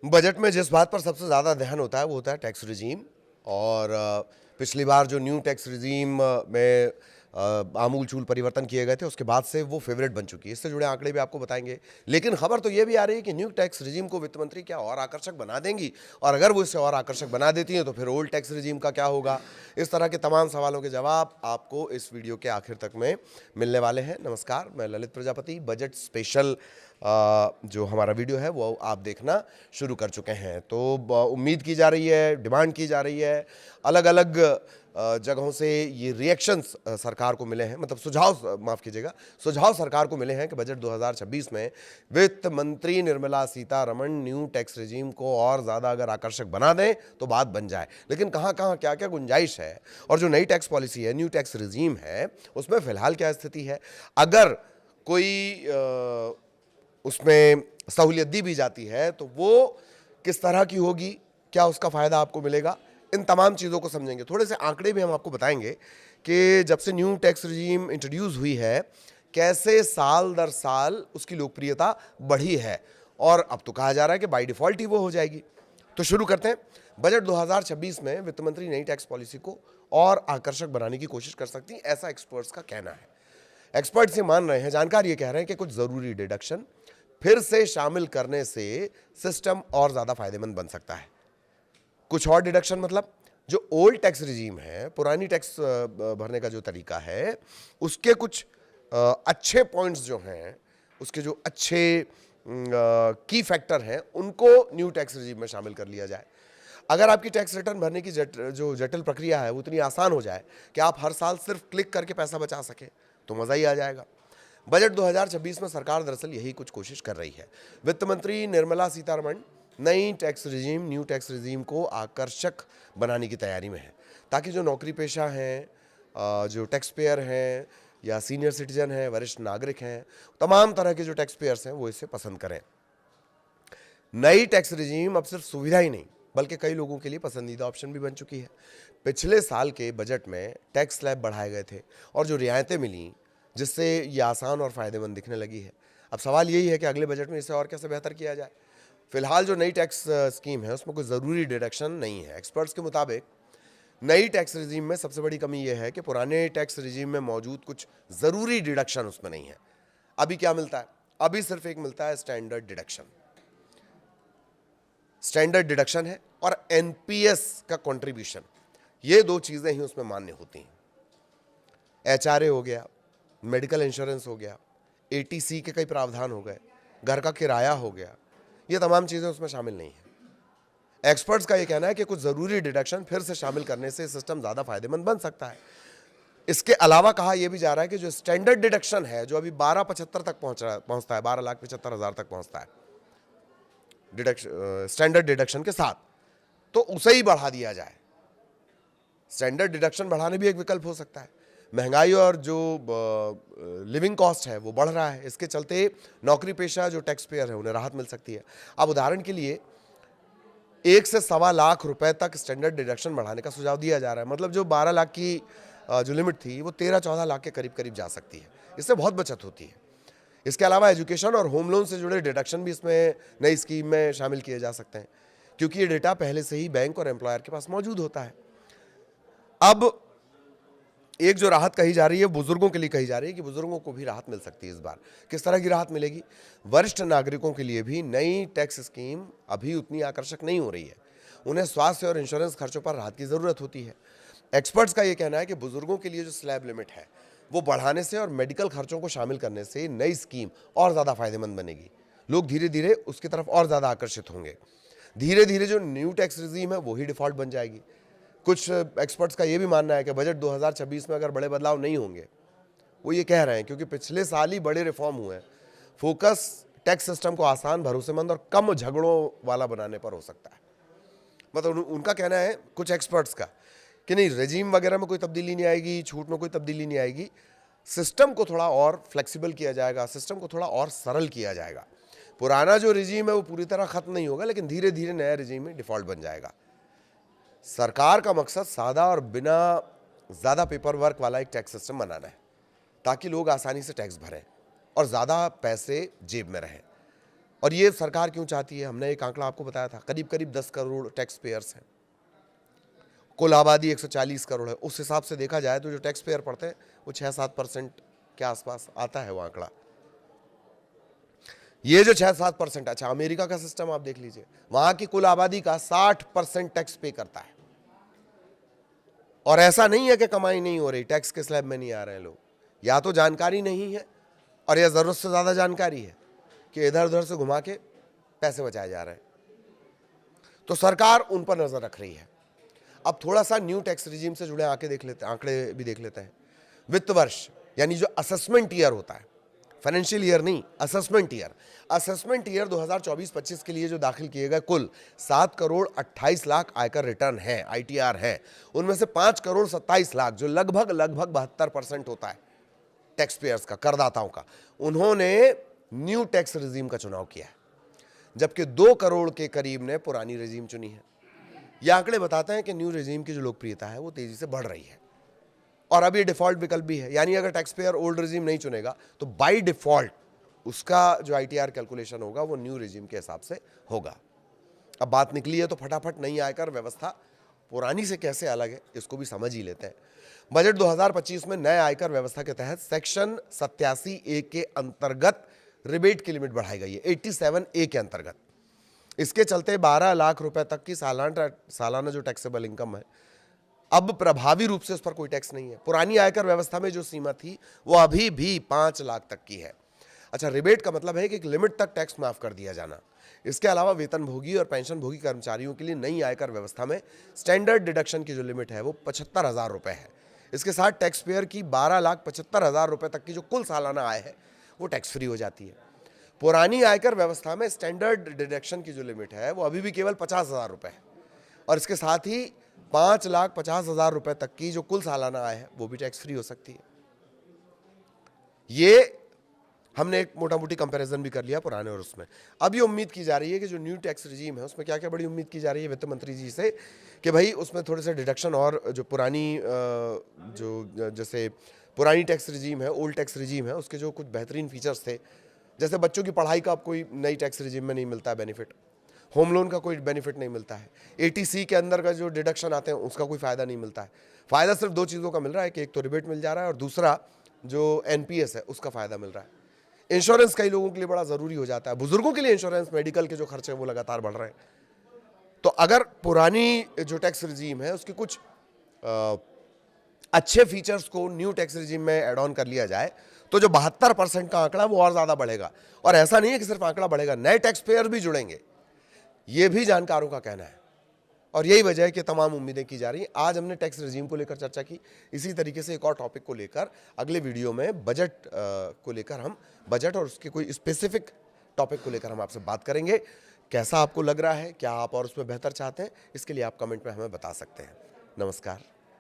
Budget में जिस बात पर सबसे ज़्यादा ध्यान होता है वो होता है टैक्स रिजीम। और पिछली बार जो न्यू टैक्स रिजीम में आमूल चूल परिवर्तन किए गए थे उसके बाद से वो फेवरेट बन चुकी है। इससे जुड़े आंकड़े भी आपको बताएंगे। लेकिन खबर तो ये भी आ रही है कि न्यू टैक्स रिजीम को वित्त मंत्री क्या और आकर्षक बना देंगी, और अगर वो इसे और आकर्षक बना देती हैं तो फिर ओल्ड टैक्स रिजीम का क्या होगा। इस तरह के तमाम सवालों के जवाब आपको इस वीडियो के आखिर तक में मिलने वाले हैं। नमस्कार, मैं ललित प्रजापति। बजट स्पेशल जो हमारा वीडियो है वो आप देखना शुरू कर चुके हैं। तो उम्मीद की जा रही है, डिमांड की जा रही है, अलग अलग जगहों से ये रिएक्शंस सरकार को मिले हैं, मतलब सुझाव, माफ़ कीजिएगा, सुझाव सरकार को मिले हैं कि बजट 2026 में वित्त मंत्री Nirmala Sitharaman new tax regime को और ज़्यादा अगर आकर्षक बना दें तो बात बन जाए। लेकिन कहाँ कहाँ क्या क्या गुंजाइश है, और जो नई टैक्स पॉलिसी है, न्यू टैक्स रिजीम है, उसमें फ़िलहाल क्या स्थिति है, अगर कोई उसमें सहूलियत दी भी जाती है तो वो किस तरह की होगी, क्या उसका फ़ायदा आपको मिलेगा, इन तमाम चीज़ों को समझेंगे। थोड़े से आंकड़े भी हम आपको बताएंगे कि जब से न्यू टैक्स रिजीम इंट्रोड्यूस हुई है कैसे साल दर साल उसकी लोकप्रियता बढ़ी है, और अब तो कहा जा रहा है कि बाय डिफ़ॉल्ट ही वो हो जाएगी। तो शुरू करते हैं। बजट 2026 में वित्त मंत्री नई टैक्स पॉलिसी को और आकर्षक बनाने की कोशिश कर सकती है, ऐसा एक्सपर्ट्स का कहना है। एक्सपर्ट्स ये मान रहे हैं, जानकार ये कह रहे हैं कि कुछ ज़रूरी डिडक्शन फिर से शामिल करने से सिस्टम और ज़्यादा फायदेमंद बन सकता है। कुछ और डिडक्शन मतलब जो ओल्ड टैक्स रिजीम है, पुरानी टैक्स भरने का जो तरीका है, उसके कुछ अच्छे पॉइंट्स जो हैं, उसके जो अच्छे की फैक्टर हैं, उनको न्यू टैक्स रिजीम में शामिल कर लिया जाए। अगर आपकी टैक्स रिटर्न भरने की जो जटिल प्रक्रिया है वो इतनी आसान हो जाए कि आप हर साल सिर्फ क्लिक करके पैसा बचा सकें तो मज़ा ही आ जाएगा। बजट 2026 में सरकार दरअसल यही कुछ कोशिश कर रही है। वित्त मंत्री निर्मला सीतारमण नई tax regime, new tax regime को आकर्षक बनाने की तैयारी में है, ताकि जो नौकरी पेशा हैं, जो टैक्स पेयर हैं, या सीनियर सिटीजन हैं, वरिष्ठ नागरिक हैं, तमाम तरह के जो टैक्स पेयर्स हैं वो इसे पसंद करें। नई टैक्स रिजीम अब सिर्फ सुविधा ही नहीं बल्कि कई लोगों के लिए पसंदीदा ऑप्शन भी बन चुकी है। पिछले साल के बजट में टैक्स स्लैब बढ़ाए गए थे और जो रियायतें मिली, जिससे ये आसान और फ़ायदेमंद दिखने लगी है। अब सवाल यही है कि अगले बजट में इसे और कैसे बेहतर किया जाए। फिलहाल जो नई टैक्स स्कीम है उसमें कोई ज़रूरी डिडक्शन नहीं है। एक्सपर्ट्स के मुताबिक नई टैक्स रिजीम में सबसे बड़ी कमी यह है कि पुराने टैक्स रिजीम में मौजूद कुछ ज़रूरी डिडक्शन उसमें नहीं है। अभी क्या मिलता है? अभी सिर्फ एक मिलता है स्टैंडर्ड डिडक्शन। स्टैंडर्ड डिडक्शन है और एनपीएस का कंट्रीब्यूशन, ये दो चीज़ें ही उसमें मान्य होती हैं। एचआरए हो गया, मेडिकल इंश्योरेंस हो गया, एटीसी के कई प्रावधान हो गए, घर का किराया हो गया, ये तमाम चीज़ें उसमें शामिल नहीं हैं। एक्सपर्ट्स का ये कहना है कि कुछ ज़रूरी डिडक्शन फिर से शामिल करने से सिस्टम ज़्यादा फायदेमंद बन सकता है। इसके अलावा कहा यह भी जा रहा है कि जो स्टैंडर्ड डिडक्शन है, जो अभी 1275 तक पहुंचता है, 12,75,000 तक पहुंचता है स्टैंडर्ड डिडक्शन के साथ, तो उसे ही बढ़ा दिया जाए। स्टैंडर्ड डिडक्शन बढ़ाने भी एक विकल्प हो सकता है। महंगाई और जो लिविंग कॉस्ट है वो बढ़ रहा है, इसके चलते नौकरी पेशा जो टैक्स पेयर है उन्हें राहत मिल सकती है। अब उदाहरण के लिए 1 से सवा लाख रुपए तक स्टैंडर्ड डिडक्शन बढ़ाने का सुझाव दिया जा रहा है। मतलब जो 12 लाख की जो लिमिट थी वो 13-14 लाख के करीब करीब जा सकती है। इससे बहुत बचत होती है। इसके अलावा एजुकेशन और होम लोन से जुड़े डिडक्शन भी इसमें नई स्कीम में शामिल किए जा सकते हैं, क्योंकि ये डेटा पहले से ही बैंक और एम्प्लॉयर के पास मौजूद होता है। अब एक जो राहत कही जा रही है बुजुर्गों के लिए कही जा रही है कि बुजुर्गों को भी राहत मिल सकती है। इस बार किस तरह की राहत मिलेगी? वरिष्ठ नागरिकों के लिए भी नई टैक्स स्कीम अभी उतनी आकर्षक नहीं हो रही है। उन्हें स्वास्थ्य और इंश्योरेंस खर्चों पर राहत की ज़रूरत होती है। एक्सपर्ट्स का ये कहना है कि बुजुर्गों के लिए जो स्लैब लिमिट है वो बढ़ाने से और मेडिकल खर्चों को शामिल करने से नई स्कीम और ज़्यादा फायदेमंद बनेगी। लोग धीरे धीरे उसकी तरफ और ज़्यादा आकर्षित होंगे। धीरे धीरे जो न्यू टैक्स रिजीम है वही डिफ़ॉल्ट बन जाएगी। कुछ एक्सपर्ट्स का ये भी मानना है कि बजट 2026 में अगर बड़े बदलाव नहीं होंगे, वो ये कह रहे हैं क्योंकि पिछले साल ही बड़े रिफॉर्म हुए हैं, फोकस टैक्स सिस्टम को आसान, भरोसेमंद और कम झगड़ों वाला बनाने पर हो सकता है। मतलब उनका कहना है, कुछ एक्सपर्ट्स का, कि नहीं, रेजीम वगैरह में कोई तब्दीली नहीं आएगी, छूट में कोई तब्दीली नहीं आएगी, सिस्टम को थोड़ा और फ्लेक्सिबल किया जाएगा, सिस्टम को थोड़ा और सरल किया जाएगा। पुराना जो रिजीम है वो पूरी तरह खत्म नहीं होगा, लेकिन धीरे धीरे नया रिजीम में डिफ़ॉल्ट बन जाएगा। सरकार का मकसद सादा और बिना ज़्यादा पेपर वर्क वाला एक टैक्स सिस्टम बनाना है, ताकि लोग आसानी से टैक्स भरें और ज़्यादा पैसे जेब में रहें। और ये सरकार क्यों चाहती है? हमने एक आंकड़ा आपको बताया था, करीब करीब 10 करोड़ टैक्स पेयर्स हैं, कुल आबादी 140 करोड़ है। उस हिसाब से देखा जाए तो जो टैक्स पेयर पड़ते हैं वो 6-7% के आसपास आता है वो आंकड़ा। ये जो 6-7%, अच्छा अमेरिका का सिस्टम आप देख लीजिए, वहां की कुल आबादी का 60% टैक्स पे करता है। और ऐसा नहीं है कि कमाई नहीं हो रही, टैक्स के स्लैब में नहीं आ रहे हैं लोग, या तो जानकारी नहीं है और या जरूरत से ज्यादा जानकारी है कि इधर उधर से घुमा के पैसे बचाए जा रहे हैं। तो सरकार उन पर नजर रख रही है। अब थोड़ा सा न्यू टैक्स रिजीम से जुड़े आंकड़े भी देख लेते हैं। वित्त वर्ष यानी जो असेसमेंट ईयर होता है, फाइनेंशियल ईयर नहीं, असेसमेंट ईयर 2024-25 के लिए जो दाखिल किए गए कुल 7 करोड़ 28 लाख आयकर रिटर्न है, ITR है। उनमें से 5 करोड़ 27 लाख, जो लगभग 72% होता है टैक्स पेयर्स का, करदाताओं का, उन्होंने न्यू टैक्स रिजीम का चुनाव किया है, जबकि 2 करोड़ के करीब ने पुरानी रिजीम चुनी है। ये आंकड़े बताते हैं कि न्यू रिजीम की जो लोकप्रियता है वो तेजी से बढ़ रही है। और अब ये डिफॉल्ट विकल्प भी है, यानी अगर टैक्स पेयर ओल्ड रिजीम नहीं चुनेगा तो बाय डिफॉल्ट उसका जो ITR कैलकुलेशन होगा वो न्यू रिजीम के हिसाब से होगा। अब बात निकली है तो फटाफट नई आयकर व्यवस्था पुरानी से कैसे अलग है इसको भी समझ ही लेते हैं। बजट 2025 में नए आयकर व्यवस्था के तहत सेक्शन 87A के अंतर्गत रिबेट की लिमिट बढ़ाई गई है, 87A के अंतर्गत। इसके चलते 12 लाख रुपए तक की सालाना जो टैक्सेबल इनकम है, अब प्रभावी रूप से उस पर कोई टैक्स नहीं है। पुरानी आयकर व्यवस्था में जो सीमा थी वो अभी भी 5 लाख तक की है। अच्छा, रिबेट का मतलब है कि एक लिमिट तक टैक्स माफ कर दिया जाना। इसके अलावा वेतनभोगी और पेंशनभोगी कर्मचारियों के लिए नई आयकर व्यवस्था में स्टैंडर्ड डिडक्शन की जो लिमिट है वो 75,000 रुपए है। इसके साथ टैक्स पेयर की 12,75,000 रुपए तक की जो कुल सालाना आय है वो टैक्स फ्री हो जाती है। पुरानी आयकर व्यवस्था में स्टैंडर्ड डिडक्शन की जो लिमिट है वो अभी भी केवल 50,000 रुपए है, और इसके साथ ही 5,50,000 रुपए तक की जो कुल सालाना आय है वो भी टैक्स फ्री हो सकती है। ये हमने एक मोटा मोटी कंपैरिजन भी कर लिया पुराने और उसमें। अब ये उम्मीद की जा रही है कि जो न्यू टैक्स रिजीम है उसमें क्या क्या बड़ी उम्मीद की जा रही है वित्त मंत्री जी से, कि भाई उसमें थोड़े से डिडक्शन, और जो पुरानी जैसे पुरानी टैक्स रिजीम है, ओल्ड टैक्स रिजीम है, उसके जो कुछ बेहतरीन फीचर्स थे, जैसे बच्चों की पढ़ाई का अब कोई नई टैक्स रिजीम में नहीं मिलता है बेनिफिट, होम लोन का कोई बेनिफिट नहीं मिलता है, ATC के अंदर का जो डिडक्शन आते हैं उसका कोई फ़ायदा नहीं मिलता है। फ़ायदा सिर्फ 2 चीज़ों का मिल रहा है कि एक तो रिबेट मिल जा रहा है और दूसरा जो NPS है उसका फ़ायदा मिल रहा है। इंश्योरेंस कई लोगों के लिए बड़ा ज़रूरी हो जाता है, बुजुर्गों के लिए इंश्योरेंस, मेडिकल के जो खर्चे हैं वो लगातार बढ़ रहे हैं। तो अगर पुरानी जो टैक्स रिजीम है उसके कुछ अच्छे फीचर्स को न्यू टैक्स रिजीम में एड ऑन कर लिया जाए तो जो 72% का आंकड़ा वो और ज़्यादा बढ़ेगा। और ऐसा नहीं है कि सिर्फ आंकड़ा बढ़ेगा, नए टैक्स पेयर भी जुड़ेंगे, ये भी जानकारों का कहना है। और यही वजह है कि तमाम उम्मीदें की जा रही हैं। आज हमने टैक्स रिजीम को लेकर चर्चा की, इसी तरीके से एक और टॉपिक को लेकर अगले वीडियो में बजट को लेकर हम बजट और उसके कोई स्पेसिफिक टॉपिक को लेकर हम आपसे बात करेंगे। कैसा आपको लग रहा है, क्या आप और उसमें बेहतर चाहते हैं, इसके लिए आप कमेंट में हमें बता सकते हैं। नमस्कार।